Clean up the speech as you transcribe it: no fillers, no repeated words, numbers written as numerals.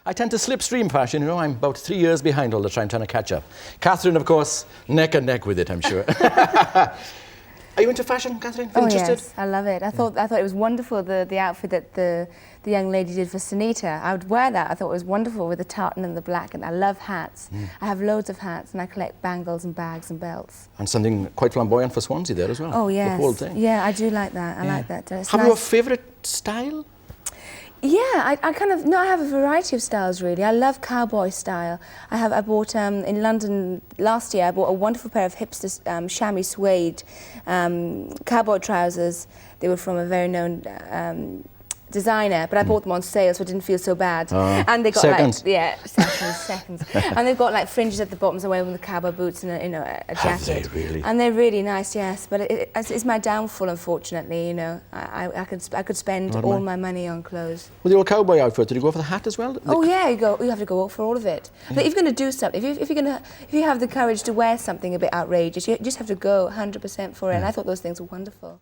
I tend to slipstream fashion, you know. I'm about 3 years behind all the time, trying to catch up. Catherine, of course, neck and neck with it, I'm sure. Are you into fashion, Catherine? Interested? Yes, I love it. I thought it was wonderful, the outfit that the young lady did for Sunita. I would wear that. I thought it was wonderful with the tartan and the black, and I love hats. I have loads of hats, and I collect bangles and bags and belts. And something quite flamboyant for Swansea there as well. Oh, yes. The whole thing. Yeah, I do like that. I like that. Have you a favourite style? Yeah, I have a variety of styles really. I love cowboy style. I bought in London last year. I bought a wonderful pair of hipster chamois suede cowboy trousers. They were from a very known designer, but I bought them on sale, so it didn't feel so bad. And they got seconds. seconds. And they've got like fringes at the bottoms. I wear them with the cowboy boots and a jacket. Have they really? And they're really nice, yes. But it's my downfall, unfortunately. You know, I could spend all my money on clothes. With your cowboy outfit, did you go for the hat as well? Oh yeah, you have to go for all of it. But if you're going to do something, if you have the courage to wear something a bit outrageous, you just have to go 100% for it. And I thought those things were wonderful.